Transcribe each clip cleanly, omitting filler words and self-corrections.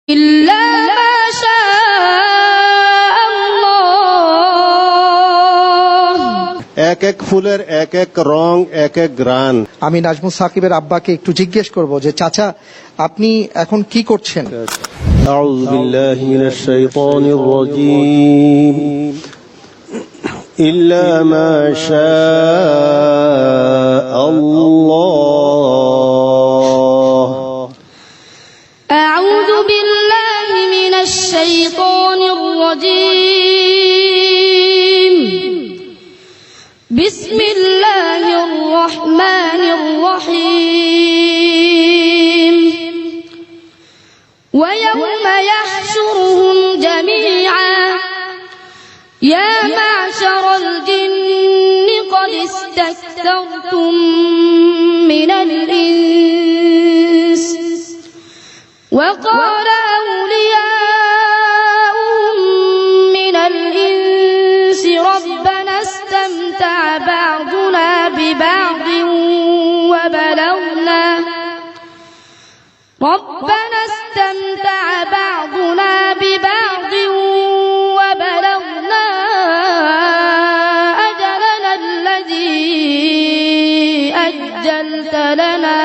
إلا ما شاء الله। এক এক ফুলের এক এক রং, এক এক গ্রান। আমি নাজমুস সাকিবের আব্বাকে একটু জিজ্ঞেস করব যে চাচা আপনি এখন কি করছেন? আউযু বিল্লাহি মিনাশ শাইতানির রাজীম। ইল্লা মা শাআল্লাহ। আউযু বিল্লাহি মিনাশ শাইতানির রাজীম। বিসমিল্লাহির রহমানির রহিম। ويوم يحشرهم جميعا يا معشر الجن قد استكثرتم من الإنس وقال أولياؤهم من الإنس ربنا استمتع بعضنا ببعض وبلغنا أجلنا الذي أجلت لنا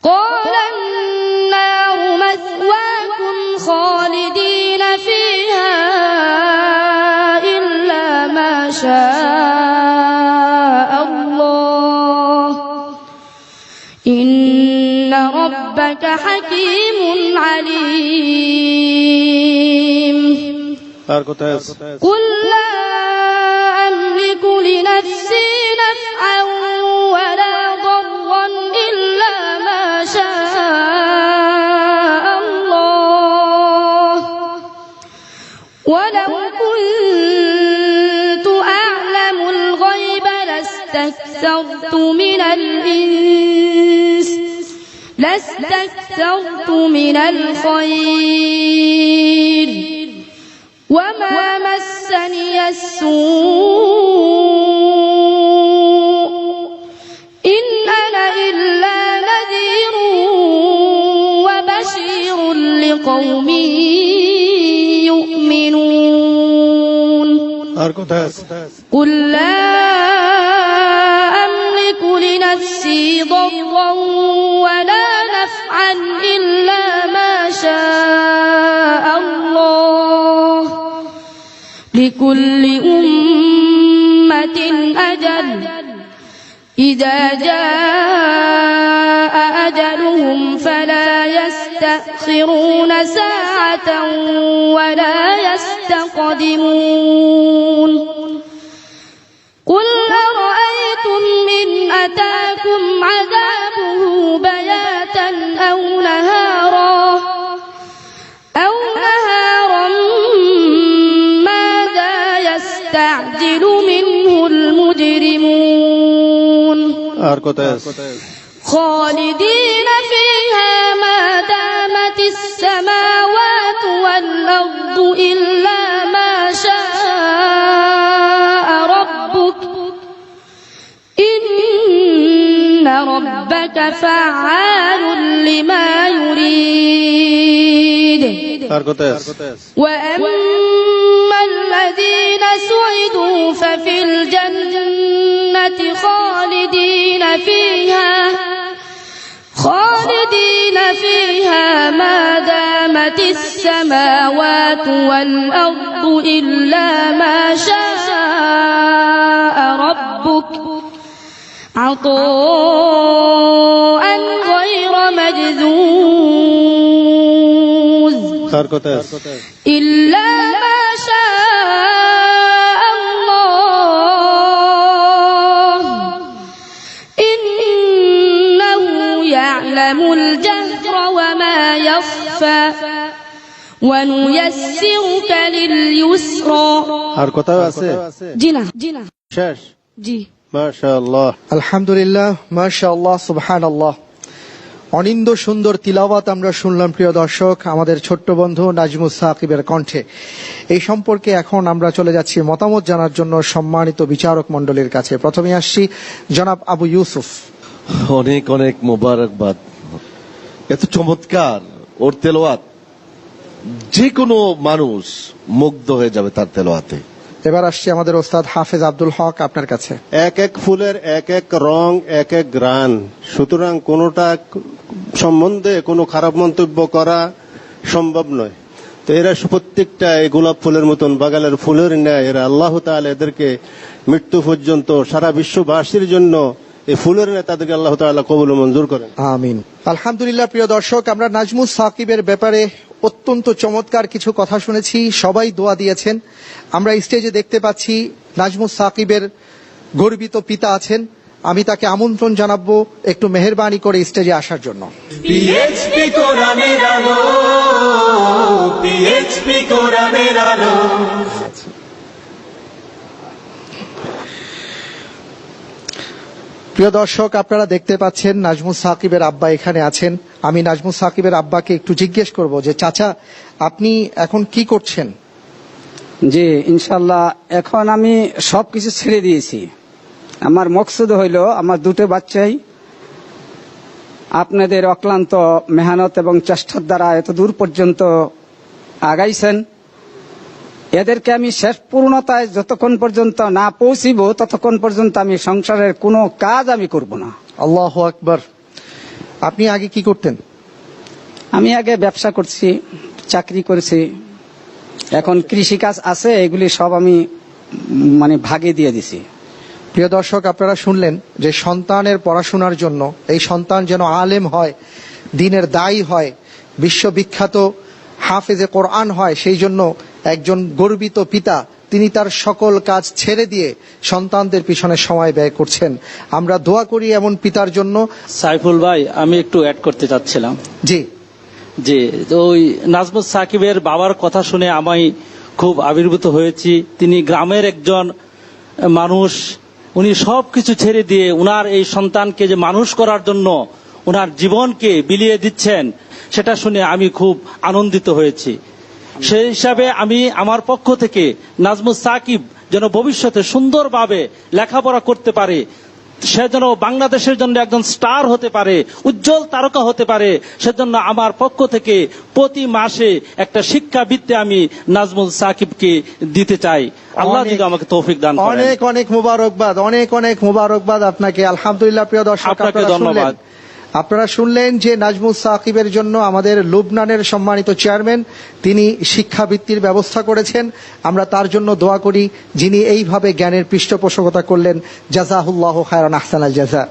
قال النار مثواكم خالدين فيها إلا ما شاء الله إن ربك حكيم عليم قل لا أملك لنفسي نفعا ولا ضرا إلا ما شاء الله ولو كنت أعلم الغيب لاستكثرت من الخير وما مسني السوء إن أنا إلا نذير وبشير لقوم يؤمنون قل لا أملك لنفسي ضرا ولا نفعا إلا ما شاء الله لكل أمة أجل إذا جاء أجلهم فلا يستأخرون ساعة ولا يستقدمون قل أرأيتم إن أتاكم عذابه بياتا أو نهارا ماذا يستعجل منه المجرمون خالدين فيها ما دامت السماوات والأرض إلا ما شاء ربك إن ربك فعال لما يريد وأما الذين سعدوا ففي الجنة خالدين فيها ما دامت السماوات والأرض إلا ما شاء ربك عطاء غير مجذوذ إلا ما شاء الله إنه يعلم الجهر وما يخفى ونيسرك لليسرى জিনা জি মাশাআল্লাহ আলহামদুলিল্লাহ মাশাআল্লাহ সুবহানাল্লাহ। অনিন্দ সুন্দর তিলাওয়াত আমরা শুনলাম প্রিয় দর্শক আমাদের ছোট্ট বন্ধু নাজমুস সাকিবের কণ্ঠে। এই সম্পর্কে এখন আমরা চলে যাচ্ছি মতামত জানার জন্য সম্মানিত বিচারক মণ্ডলীর কাছে। প্রথমে আসছি জনাব আবু ইউসুফ। অনেক অনেক মোবারকবাদ। এত চমৎকার ওর তেলাওয়াত যে কোনো মানুষ মুগ্ধ হয়ে যাবে তার তেলাওয়াতে। এবার আসছি আমাদের ওস্তাদ হাফেজ আব্দুল হক আপনার কাছে। এক এক ফুলের এক এক রং, এক এক গ্রান, সুতরাং কোনোটা সম্বন্ধে কোনো খারাপ মন্তব্য করা সম্ভব নয়। তো এরা প্রত্যেকটা এই গোলাপ ফুলের মতন বাগানের ফুলের ন্যায়, এরা আল্লাহ তাআলা এদেরকে মৃত্যু পর্যন্ত সারা বিশ্ববাসীর জন্য এই ফুলের ন্যায় তাদেরকে আল্লাহ তাআলা কবুল ও মঞ্জুর করেন। আমিন। আলহামদুলিল্লাহ। প্রিয় দর্শক, আমরা নাজমুস সাকিবের ব্যাপারে অত্যন্ত চমৎকার কিছু কথা শুনেছি, সবাই দোয়া দিয়েছেন। আমরা স্টেজে দেখতে পাচ্ছি নাজমুস সাকিবের গর্বিত পিতা আছেন। আমি তাকে আমন্ত্রণ জানাবো একটু মেহেরবানি করে স্টেজে আসার জন্য। পিএইচপি কোরআনের আলো, পিএইচপি কোরআনের আলো। প্রিয় দর্শক, আপনারা দেখতে পাচ্ছেন নাজমুস সাকিবের আব্বা এখানে আছেন। আমি নাজমুস সাকিবের আব্বাকে একটু জিজ্ঞেস করব যে চাচা, আপনি এখন কি করছেন? জি ইনশাল্লাহ, এখন আমি সবকিছু ছেড়ে দিয়েছি। আমার মকসুদ হইল আমার দুটো বাচ্চাই আপনাদের অক্লান্ত মেহনত এবং চেষ্টার দ্বারা এত দূর পর্যন্ত আগাইছেন। এদেরকে আমি শেষ পূর্ণতায় যতক্ষণ পর্যন্ত না পৌঁছিব ততক্ষণ পর্যন্ত আমি সংসারের কোনো কাজ আমি করব না। আল্লাহু আকবার। আপনি আগে কি করতেন? আমি আগে ব্যবসা করছি, চাকরি করেছি, এখন কৃষি কাজ আছে, এগুলি সব আমি ভাগে দিয়ে দিছি। প্রিয় দর্শক, আপনারা শুনলেন যে সন্তানের পড়াশোনার জন্য, এই সন্তান যেন আলেম হয়, দ্বীনের দায়ী হয়, বিশ্ববিখ্যাত হাফেজে কোরআন হয়, সেই জন্য একজন গর্বিত পিতা তিনি তার সকল কাজ ছেড়ে দিয়ে সন্তানদের পিছনে সময় ব্যয় করছেন। আমরা দোয়া করি এমন পিতার জন্য। সাইফুল ভাই, আমি একটু অ্যাড করতে চাচ্ছিলাম। জি যে ওই নাজমুস সাকিবের বাবার কথা শুনে আমি খুব আবির্ভূত হয়েছি। তিনি গ্রামের একজন মানুষ, উনি সবকিছু ছেড়ে দিয়ে উনার এই সন্তানকে যে মানুষ করার জন্য উনার জীবনকে বিলিয়ে দিচ্ছেন, সেটা শুনে আমি খুব আনন্দিত হয়েছি। সেই হিসাবে আমি আমার পক্ষ থেকে নাজমুস সাকিব যেন ভবিষ্যতে সুন্দরভাবে লেখাপড়া করতে পারে, সে যেন বাংলাদেশের জন্য একজন স্টার হতে পারে, উজ্জ্বল তারকা হতে পারে, সেজন্য আমার পক্ষ থেকে প্রতি মাসে একটা শিক্ষাবৃত্তি আমি নাজমুল সাকিবকে দিতে চাই। আল্লাহ যদি আমাকে তৌফিক দান করেন। অনেক অনেক মুবারকবাদ, অনেক অনেক মুবারকবাদ আপনাকে। আলহামদুলিল্লাহ। প্রিয় দর্শক, আপনাকে ধন্যবাদ। আপনারা শুনলেন যে নাজমুস সাকিবের জন্য আমাদের লুবনানের সম্মানিত চেয়ারম্যান তিনি শিক্ষাবৃত্তির ব্যবস্থা করেছেন। আমরা তার জন্য দোয়া করি, যিনি এইভাবে জ্ঞানের পৃষ্ঠপোষকতা করলেন। জাযাহুল্লাহু খায়রান আহসানাল জাযা।